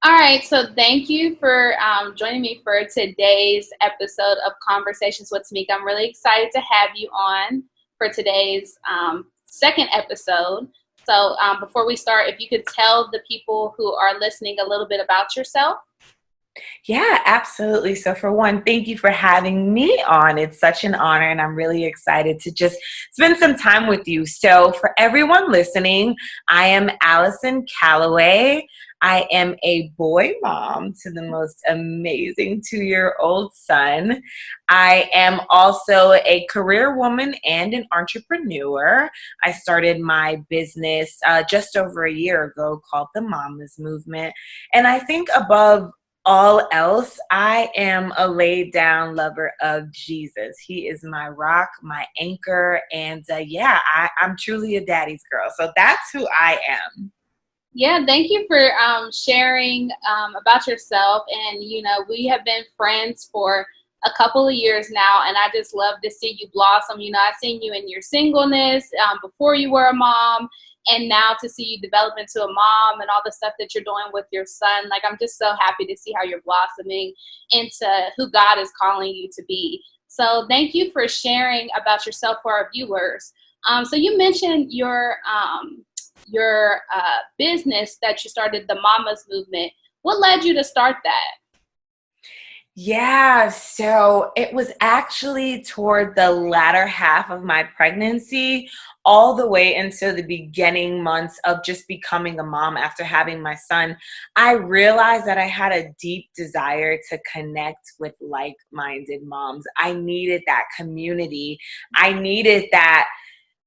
All right, so thank you for joining me for today's episode of Conversations with Tamika. I'm really excited to have you on for today's second episode. So before we start, if you could tell the people who are listening a little bit about yourself. Yeah, absolutely. So, for one, thank you for having me on. It's such an honor, and I'm really excited to just spend some time with you. So, for everyone listening, I am Alyson Calloway. I am a boy mom to the most amazing 2-year-old son. I am also a career woman and an entrepreneur. I started my business just over a year ago called the Mamas Movement. And I think above all else, I am a laid down lover of Jesus. He is my rock, my anchor, and I'm truly a daddy's girl. So that's who I am. Yeah, thank you for sharing about yourself. And, we have been friends for a couple of years now, and I just love to see you blossom. I've seen you in your singleness before you were a mom, and now to see you develop into a mom and all the stuff that you're doing with your son. Like, I'm just so happy to see how you're blossoming into who God is calling you to be. So thank you for sharing about yourself for our viewers. So you mentioned your business that you started, the Mamas Movement. What led you to start that? Yeah, so it was actually toward the latter half of my pregnancy, all the way into the beginning months of just becoming a mom after having my son. I realized that I had a deep desire to connect with like-minded moms. I needed that community. I needed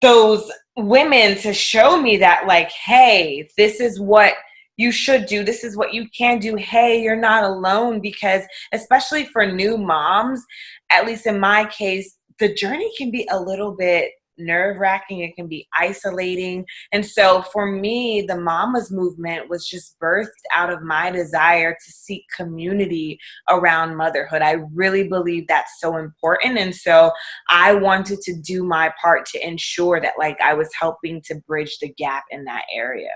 those women to show me that, like, hey, this is what you should do. This is what you can do. Hey, you're not alone. Because especially for new moms, at least in my case, the journey can be a little bit nerve-wracking. It can be isolating. And so for me, the Mamas Movement was just birthed out of my desire to seek community around motherhood. I really believe that's so important. And so I wanted to do my part to ensure that, like, I was helping to bridge the gap in that area.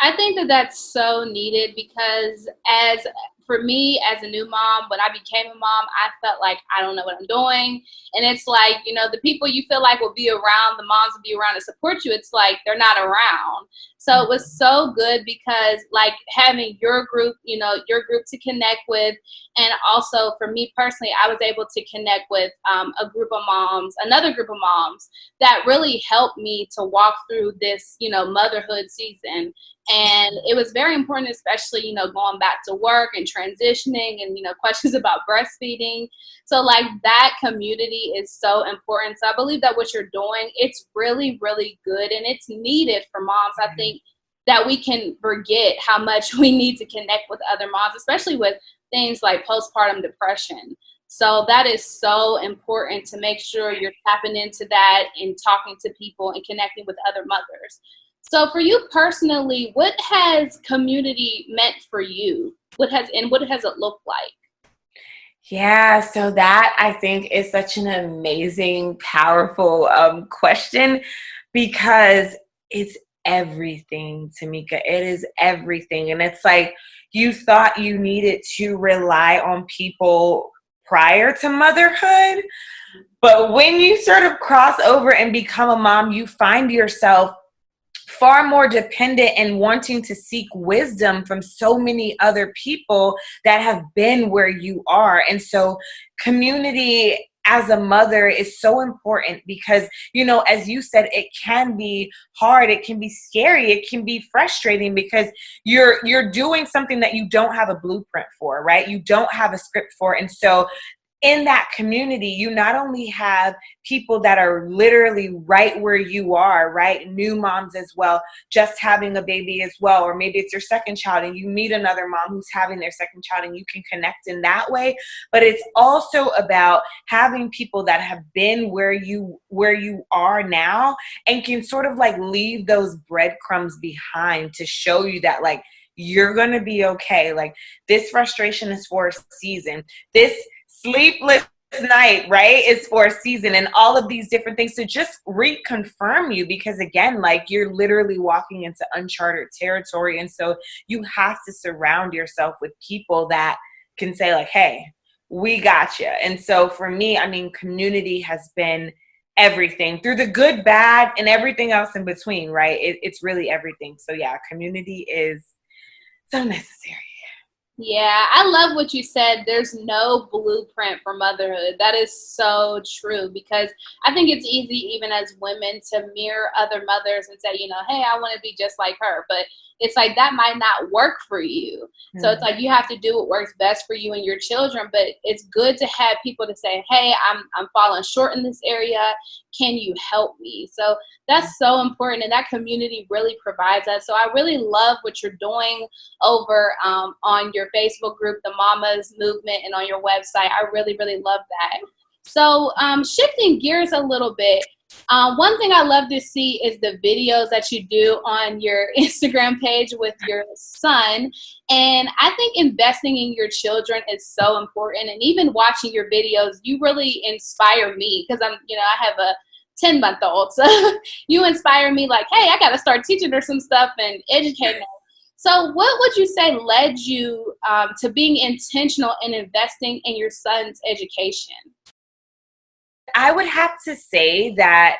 I think that that's so needed because as for me as a new mom, when I became a mom, I felt like I don't know what I'm doing. And it's like, the people you feel like will be around, the moms will be around to support you. It's like they're not around. So it was so good because like having your group, your group to connect with. And also for me personally, I was able to connect with a group of moms, another group of moms that really helped me to walk through this, motherhood season. And it was very important, especially, going back to work and transitioning and, questions about breastfeeding. So like that community is so important. So I believe that what you're doing, it's really, really good and it's needed for moms. I think that we can forget how much we need to connect with other moms, especially with things like postpartum depression. So that is so important to make sure you're tapping into that and talking to people and connecting with other mothers. So for you personally, what has community meant for you? What has it looked like? Yeah, so that I think is such an amazing, powerful question because it's everything, Tamika. It is everything. And it's like you thought you needed to rely on people prior to motherhood. But when you sort of cross over and become a mom, you find yourself far more dependent and wanting to seek wisdom from so many other people that have been where you are. And so community as a mother is so important because, as you said, it can be hard, it can be scary, it can be frustrating because you're doing something that you don't have a blueprint for, right? You don't have a script for. And so in that community, you not only have people that are literally right where you are, right? New moms as well, just having a baby as well, or maybe it's your second child and you meet another mom who's having their second child and you can connect in that way. But it's also about having people that have been where you are now and can sort of like leave those breadcrumbs behind to show you that, like, you're going to be okay. Like, this frustration is for a season. This sleepless night, right, is for a season, and all of these different things to just reconfirm you, because again, like, you're literally walking into uncharted territory. And so you have to surround yourself with people that can say like, hey, we got you. And so for me, I mean, community has been everything, through the good, bad, and everything else in between, right? It's really everything. So yeah, community is so necessary. Yeah, I love what you said. There's no blueprint for motherhood. That is so true, because I think it's easy, even as women, to mirror other mothers and say, hey, I want to be just like her. But it's like that might not work for you. So it's like you have to do what works best for you and your children. But it's good to have people to say, hey, I'm falling short in this area. Can you help me? So that's so important. And that community really provides that. So I really love what you're doing over on your Facebook group, the Mamas Movement, and on your website. I really, really love that. So shifting gears a little bit, one thing I love to see is the videos that you do on your Instagram page with your son. And I think investing in your children is so important. And even watching your videos, you really inspire me, because I have a 10-month-old. So you inspire me like, hey, I got to start teaching her some stuff and educating her. So what would you say led you to being intentional in investing in your son's education? I would have to say that,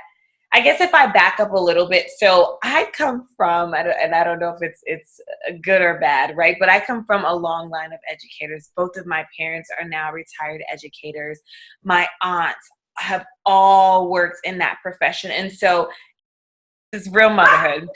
I guess if I back up a little bit, so I come from, and I don't know if it's good or bad, right? But I come from a long line of educators. Both of my parents are now retired educators. My aunts have all worked in that profession. And so it's real motherhood.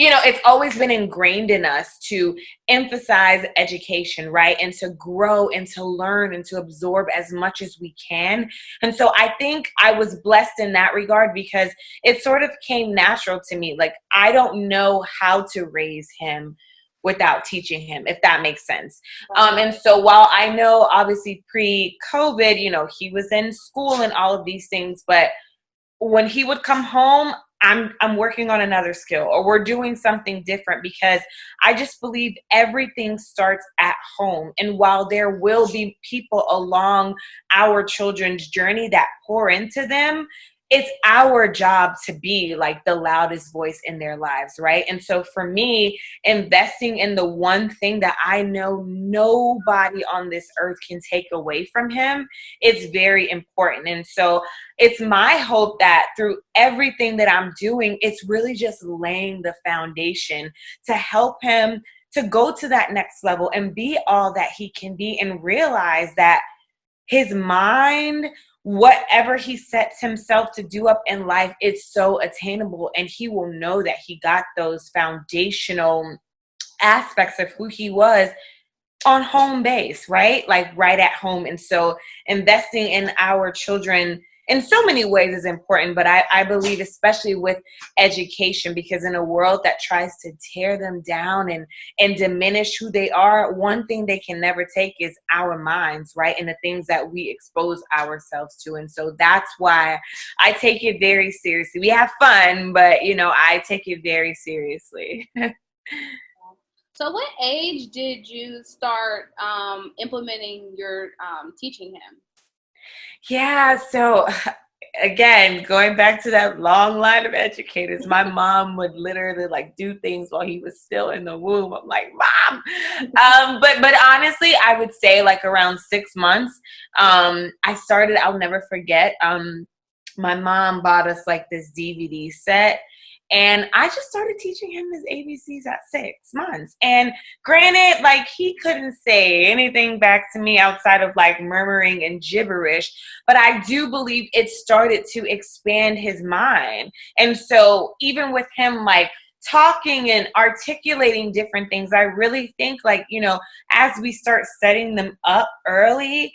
It's always been ingrained in us to emphasize education, right? And to grow and to learn and to absorb as much as we can. And so I think I was blessed in that regard, because it sort of came natural to me. Like, I don't know how to raise him without teaching him, if that makes sense. And so while I know obviously pre-COVID, he was in school and all of these things, but when he would come home, I'm working on another skill, or we're doing something different, because I just believe everything starts at home. And while there will be people along our children's journey that pour into them, it's our job to be like the loudest voice in their lives, right? And so for me, investing in the one thing that I know nobody on this earth can take away from him, it's very important. And so it's my hope that through everything that I'm doing, it's really just laying the foundation to help him to go to that next level and be all that he can be, and realize that his mind, whatever he sets himself to do up in life, it's so attainable, and he will know that he got those foundational aspects of who he was on home base, right? Like right at home. And so investing in our children in so many ways is important, but I believe especially with education, because in a world that tries to tear them down and diminish who they are, one thing they can never take is our minds, right? And the things that we expose ourselves to. And so that's why I take it very seriously. We have fun, but I take it very seriously. So what age did you start implementing your teaching him? Yeah, so again, going back to that long line of educators, my mom would literally like do things while he was still in the womb. I'm like, Mom. But honestly, I would say like around 6 months, I started, I'll never forget, my mom bought us like this DVD set. And I just started teaching him his ABCs at 6 months. And granted, like, he couldn't say anything back to me outside of like murmuring and gibberish, but I do believe it started to expand his mind. And so even with him like talking and articulating different things, I really think like, as we start setting them up early,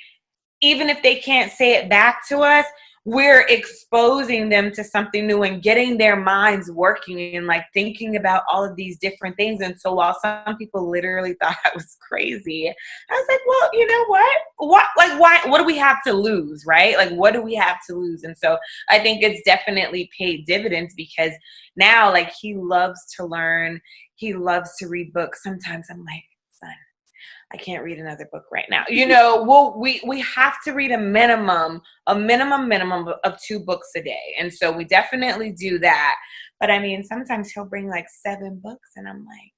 even if they can't say it back to us, we're exposing them to something new and getting their minds working and like thinking about all of these different things. And so while some people literally thought I was crazy, I was like, well, you know what? What do we have to lose, right? Like, what do we have to lose? And so I think it's definitely paid dividends, because now like he loves to learn. He loves to read books. Sometimes I'm like, son, I can't read another book right now. You know, we have to read a minimum of 2 books a day. And so we definitely do that. But I mean, sometimes he'll bring like 7 books and I'm like,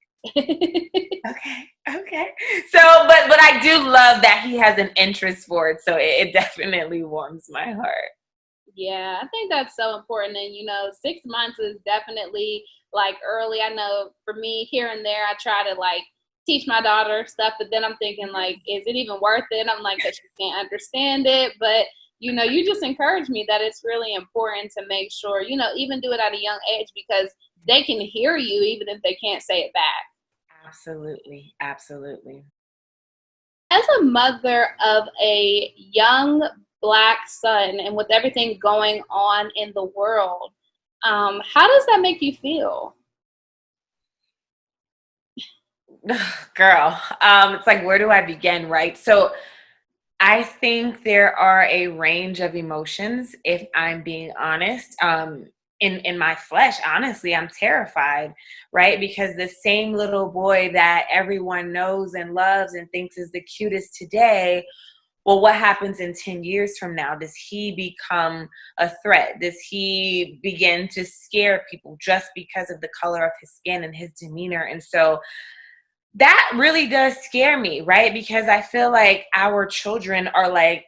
okay. So, but I do love that he has an interest for it. So it definitely warms my heart. Yeah, I think that's so important. And, 6 months is definitely like early. I know for me, here and there, I try to like teach my daughter stuff, but then I'm thinking, like, is it even worth it? I'm like, because she can't understand it. But, you just encourage me that it's really important to make sure, even do it at a young age because they can hear you even if they can't say it back. Absolutely. Absolutely. As a mother of a young Black son and with everything going on in the world, how does that make you feel? Girl, it's like, where do I begin, right? So I think there are a range of emotions, if I'm being honest. In my flesh, honestly, I'm terrified, right? Because the same little boy that everyone knows and loves and thinks is the cutest today, well, what happens in 10 years from now? Does he become a threat? Does he begin to scare people just because of the color of his skin and his demeanor? And so that really does scare me, right? Because I feel like our children are like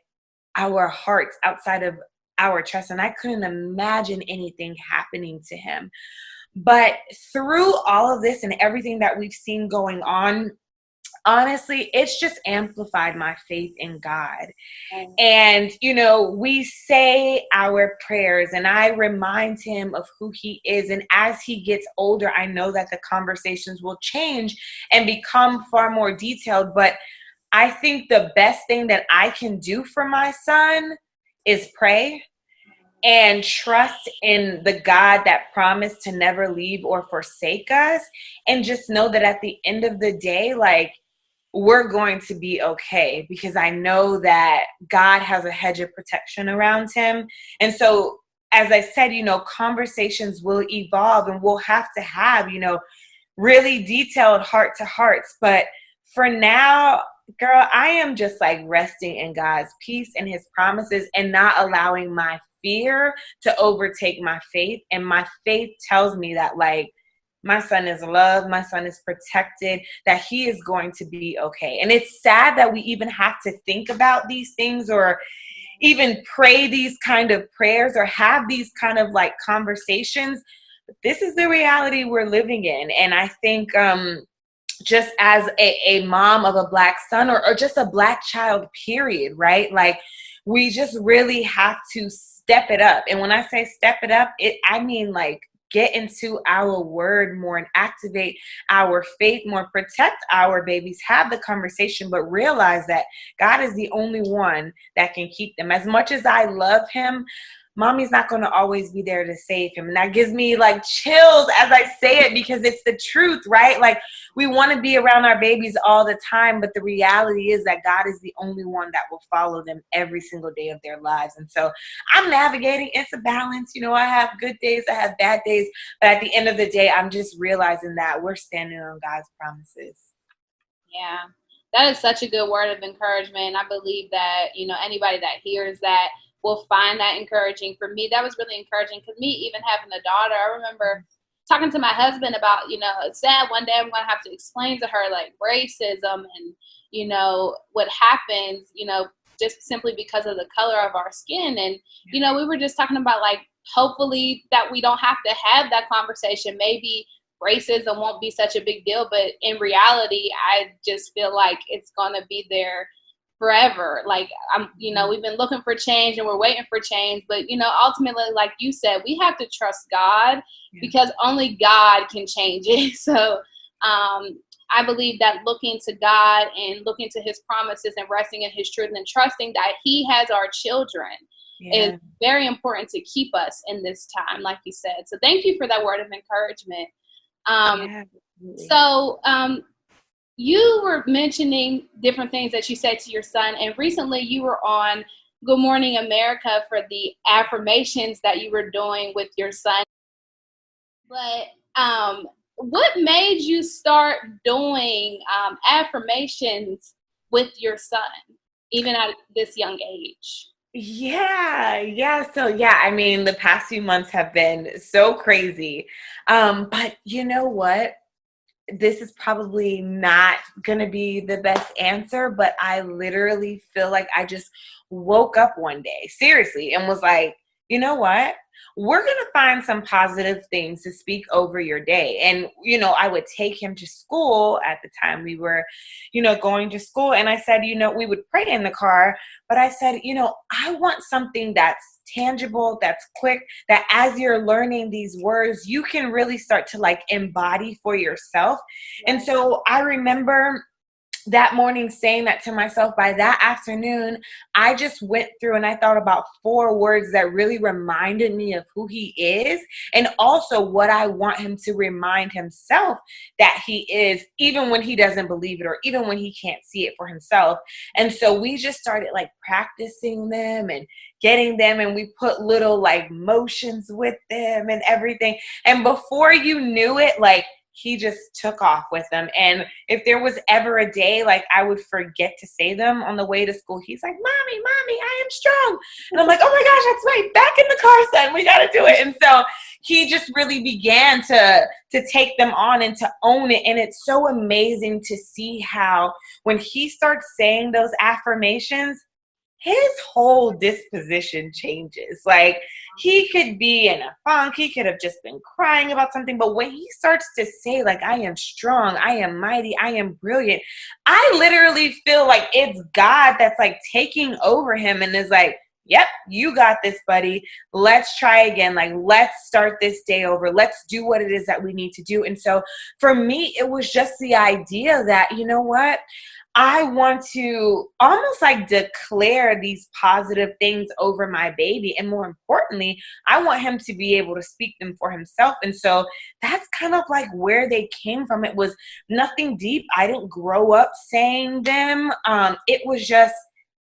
our hearts outside of our chest. And I couldn't imagine anything happening to him. But through all of this and everything that we've seen going on, honestly, it's just amplified my faith in God. And, we say our prayers and I remind him of who he is. And as he gets older, I know that the conversations will change and become far more detailed. But I think the best thing that I can do for my son is pray and trust in the God that promised to never leave or forsake us. And just know that at the end of the day, like, we're going to be okay because I know that God has a hedge of protection around him. And so, as I said, conversations will evolve and we'll have to have, really detailed heart to hearts. But for now, girl, I am just like resting in God's peace and his promises and not allowing my fear to overtake my faith. And my faith tells me that, like, my son is loved, my son is protected, that he is going to be okay. And it's sad that we even have to think about these things or even pray these kind of prayers or have these kind of like conversations. But this is the reality we're living in. And I think just as a mom of a Black son or just a Black child, period, right? Like, we just really have to step it up. And when I say step it up, I mean like get into our word more and activate our faith more, protect our babies, have the conversation, but realize that God is the only one that can keep them. As much as I love him, mommy's not going to always be there to save him. And that gives me like chills as I say it because it's the truth, right? Like, we want to be around our babies all the time, but the reality is that God is the only one that will follow them every single day of their lives. And so I'm navigating. It's a balance. I have good days, I have bad days, but at the end of the day, I'm just realizing that we're standing on God's promises. Yeah, that is such a good word of encouragement. I believe that, anybody that hears that will find that encouraging. For me, that was really encouraging because me even having a daughter, I remember talking to my husband about, it's sad one day I'm going to have to explain to her like racism and, what happens, just simply because of the color of our skin. And, we were just talking about like, hopefully that we don't have to have that conversation. Maybe racism won't be such a big deal, but in reality, I just feel like it's going to be there forever. Like, we've been looking for change and we're waiting for change, but ultimately, like you said, we have to trust God because only God can change it. So I believe that looking to God and looking to his promises and resting in his truth and trusting that he has our children is very important to keep us in this time, like you said. So thank you for that word of encouragement. You were mentioning different things that you said to your son, and recently you were on Good Morning America for the affirmations that you were doing with your son. But what made you start doing affirmations with your son, even at this young age? So I mean, the past few months have been so crazy. But you know what? This is probably not going to be the best answer, but I literally feel like I just woke up one day, seriously, and was like, you know what? We're going to find some positive things to speak over your day. And, I would take him to school at the time we were, going to school. And I said, we would pray in the car, but I said, I want something that's tangible, that's quick, that as you're learning these words, you can really start to like embody for yourself. And so I remember that morning saying that to myself. By that afternoon, I just went through and I thought about 4 words that really reminded me of who he is, and also what I want him to remind himself that he is, even when he doesn't believe it or even when he can't see it for himself. And so we just started like practicing them and getting them, and we put little like motions with them and everything. And before you knew it, like, he just took off with them. And if there was ever a day like I would forget to say them on the way to school, he's like, mommy, I am strong. And I'm like, oh my gosh, that's right, back in the car, son, we got to do it. And so he just really began to take them on and to own it. And it's so amazing to see how when he starts saying those affirmations, his whole disposition changes. Like, he could be in a funk, he could have just been crying about something, but when he starts to say, like, I am strong, I am mighty, I am brilliant, I literally feel like it's God that's like taking over him and is like, yep, you got this, buddy. Let's try again. Like, let's start this day over. Let's do what it is that we need to do. And so for me, it was just the idea that, you know what? I want to almost like declare these positive things over my baby. And more importantly, I want him to be able to speak them for himself. And so that's kind of like where they came from. It was nothing deep. I didn't grow up saying them. It was just,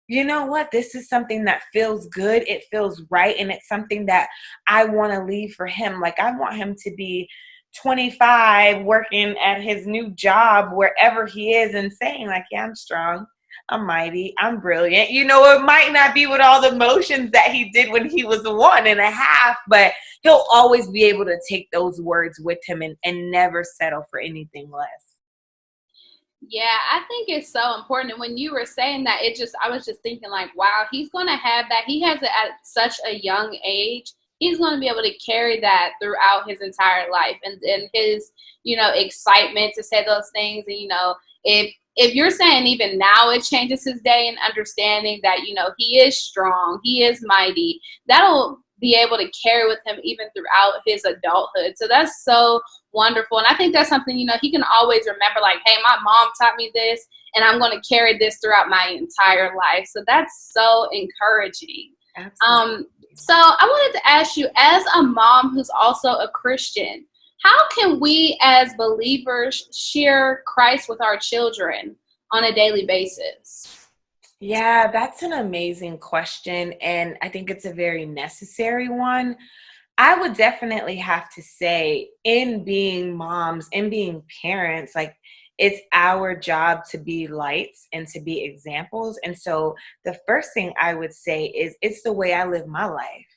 you know what? This is something that feels good. It feels right. And it's something that I want to leave for him. Like, I want him to be 25 working at his new job wherever he is and saying like, yeah, I'm strong, I'm mighty, I'm brilliant. It might not be with all the motions that he did when he was 1.5, but he'll always be able to take those words with him and never settle for anything less. Yeah, I think it's so important. And when you were saying that, I was just thinking like, wow, he's going to have that. He has it at such a young age. He's going to be able to carry that throughout his entire life, and his, excitement to say those things. And, if you're saying even now it changes his day and understanding that, he is strong, he is mighty, that'll be able to carry with him even throughout his adulthood. So that's so wonderful. And I think that's something, he can always remember, like, hey, my mom taught me this, and I'm going to carry this throughout my entire life. So that's so encouraging. Absolutely. So I wanted to ask you, as a mom who's also a Christian, how can we as believers share Christ with our children on a daily basis? Yeah, that's an amazing question. And I think it's a very necessary one. I would definitely have to say, in being moms, in being parents, like, it's our job to be lights and to be examples. And so the first thing I would say is, it's the way I live my life.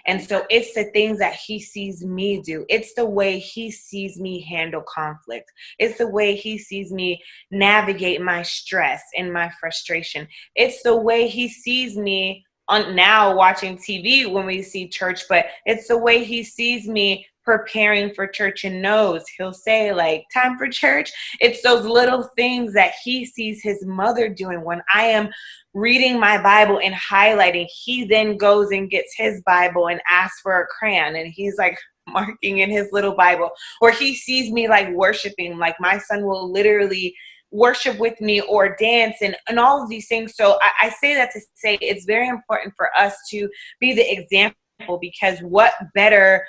And so it's the things that he sees me do. It's the way he sees me handle conflict. It's the way he sees me navigate my stress and my frustration. It's the way he sees me on now watching TV when we see church, but it's the way he sees me preparing for church and knows he'll say like, time for church. It's those little things that he sees his mother doing. When I am reading my Bible and highlighting, he then goes and gets his Bible and asks for a crayon, and he's like marking in his little Bible. Or he sees me like worshiping, like my son will literally worship with me or dance and all of these things. So I say that to say it's very important for us to be the example, because what better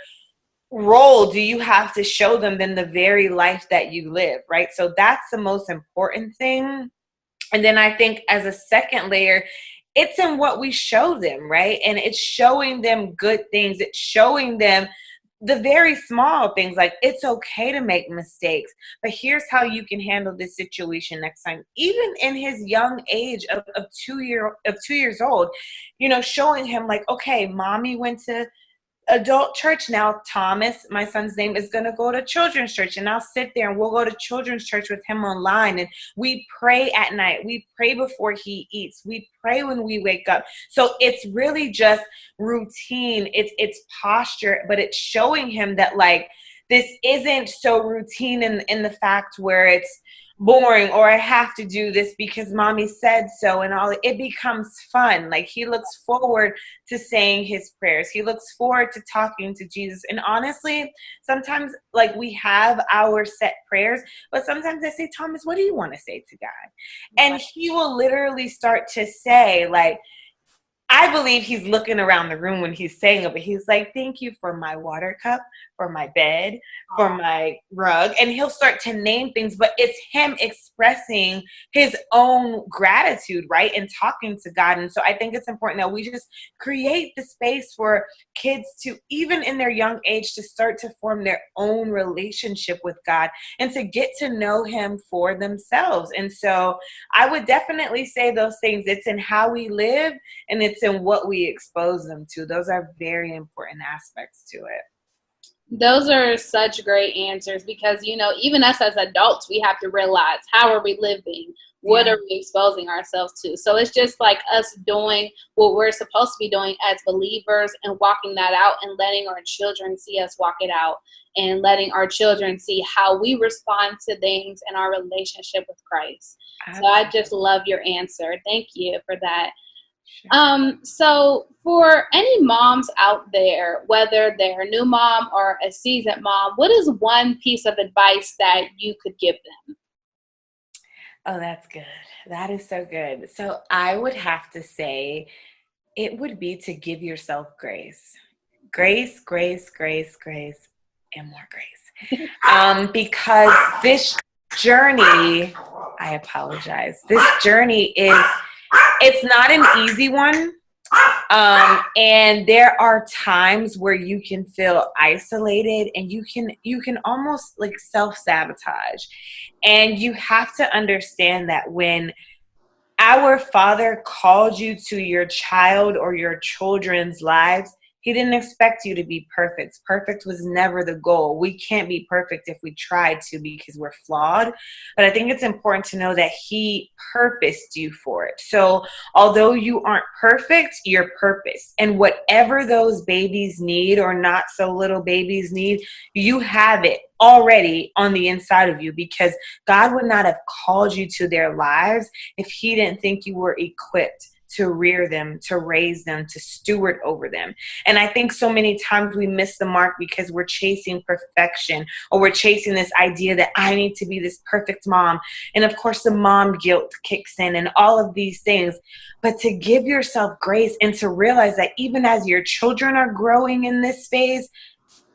role do you have to show them than the very life that you live, right? So that's the most important thing. And then I think as a second layer, it's in what we show them, right? And it's showing them good things. It's showing them the very small things, like it's okay to make mistakes, but here's how you can handle this situation next time. Even in his young age of 2 years old, showing him like, okay, mommy went to adult church. Now Thomas, my son's name, is going to go to children's church, and I'll sit there and we'll go to children's church with him online, and we pray at night, we pray before he eats, we pray when we wake up. So it's really just routine, it's posture, but it's showing him that like this isn't so routine in the fact where it's boring, or I have to do this because mommy said so, and all. It becomes fun. Like he looks forward to saying his prayers. He looks forward to talking to Jesus. And honestly, sometimes like we have our set prayers, but sometimes I say, Thomas, what do you want to say to God? And he will literally start to say like, I believe he's looking around the room when he's saying it, but he's like, thank you for my water cup, for my bed, for my rug. And he'll start to name things, but it's him expressing his own gratitude, right? And talking to God. And so I think it's important that we just create the space for kids to, even in their young age, to start to form their own relationship with God and to get to know him for themselves. And so I would definitely say those things. It's in how we live, and it's in what we expose them to. Those are very important aspects to it. Those are such great answers because, even us as adults, we have to realize, how are we living? What are we exposing ourselves to? So it's just like us doing what we're supposed to be doing as believers and walking that out and letting our children see us walk it out and letting our children see how we respond to things in our relationship with Christ. Absolutely. So I just love your answer. Thank you for that. So for any moms out there, whether they're a new mom or a seasoned mom, what is one piece of advice that you could give them? Oh, that's good. That is so good. So I would have to say it would be to give yourself grace. Grace, grace, grace, grace, and more grace. Because this journey, I apologize. This journey it's not an easy one. And there are times where you can feel isolated and you can almost like self-sabotage. And you have to understand that when our Father called you to your child or your children's lives, he didn't expect you to be perfect. Perfect was never the goal. We can't be perfect if we tried to because we're flawed. But I think it's important to know that he purposed you for it. So although you aren't perfect, you're purposed. And whatever those babies need or not so little babies need, you have it already on the inside of you, because God would not have called you to their lives if he didn't think you were equipped to rear them, to raise them, to steward over them. And I think so many times we miss the mark because we're chasing perfection, or we're chasing this idea that I need to be this perfect mom. And of course the mom guilt kicks in and all of these things. But to give yourself grace and to realize that even as your children are growing in this phase,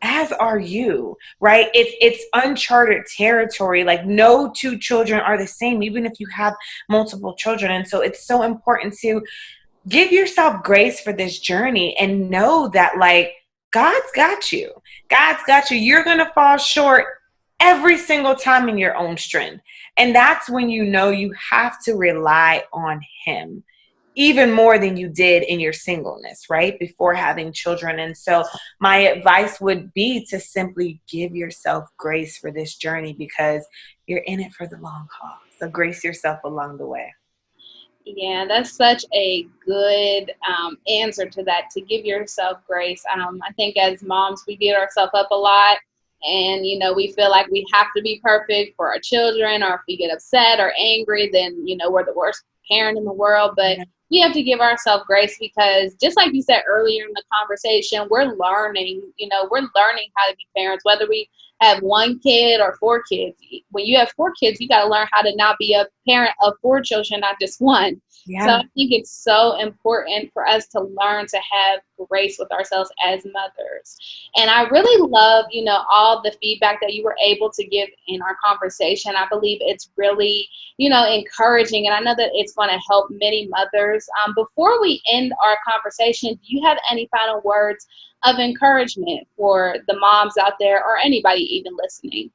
as are you, right? It's uncharted territory. Like no two children are the same, even if you have multiple children. And so it's so important to give yourself grace for this journey and know that like God's got you. God's got you. You're going to fall short every single time in your own strength. And that's when you know you have to rely on him even more than you did in your singleness, right? Before having children. And so my advice would be to simply give yourself grace for this journey, because you're in it for the long haul. So grace yourself along the way. Yeah, that's such a good answer to that, to give yourself grace. I think as moms, we beat ourselves up a lot. And, we feel like we have to be perfect for our children, or if we get upset or angry, then, we're the worst parent in the world. But we have to give ourselves grace because, just like you said earlier in the conversation, we're learning how to be parents, whether we have one kid or 4 kids. When you have 4 kids, you got to learn how to now be a parent of 4 children, not just one. Yeah. So I think it's so important for us to learn to have grace with ourselves as mothers. And I really love, all the feedback that you were able to give in our conversation. I believe it's really, encouraging. And I know that it's going to help many mothers. Before we end our conversation, do you have any final words of encouragement for the moms out there or anybody even listening?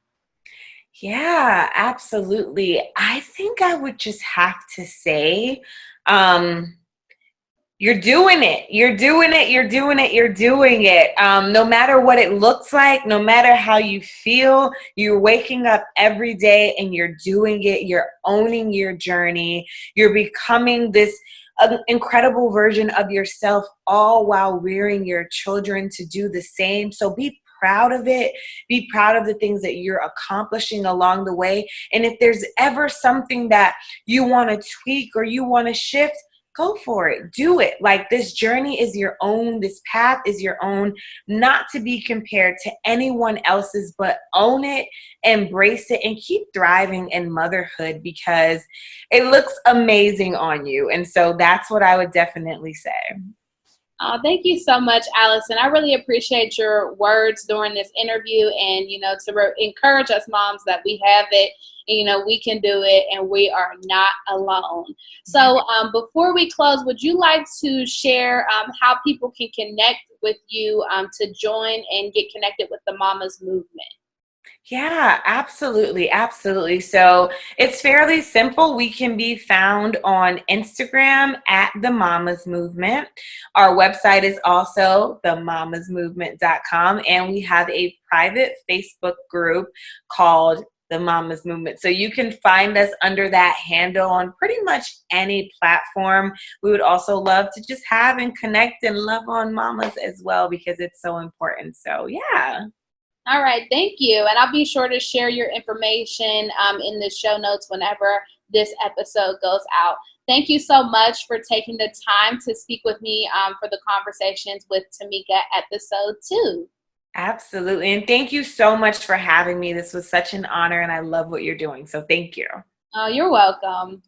Yeah, absolutely. I think I would just have to say, um, you're doing it. You're doing it. You're doing it. You're doing it. No matter what it looks like, no matter how you feel, you're waking up every day and you're doing it. You're owning your journey. You're becoming this incredible version of yourself, all while rearing your children to do the same. So be proud of it. Be proud of the things that you're accomplishing along the way. And if there's ever something that you want to tweak or you want to shift, go for it. Do it. Like, this journey is your own. This path is your own, not to be compared to anyone else's, but own it, embrace it, and keep thriving in motherhood because it looks amazing on you. And so that's what I would definitely say. Thank you so much, Alyson. I really appreciate your words during this interview, and to encourage us moms that we have it, and we can do it, and we are not alone. So, before we close, would you like to share how people can connect with you to join and get connected with the Mamas Movement? Yeah, absolutely. Absolutely. So it's fairly simple. We can be found on Instagram at the Mamas Movement. Our website is also themamasmovement.com, and we have a private Facebook group called the Mamas Movement. So you can find us under that handle on pretty much any platform. We would also love to just have and connect and love on mamas as well because it's so important. So yeah. All right, thank you. And I'll be sure to share your information in the show notes whenever this episode goes out. Thank you so much for taking the time to speak with me for the Conversations with Tamika episode 2. Absolutely. And thank you so much for having me. This was such an honor, and I love what you're doing. So thank you. Oh, you're welcome.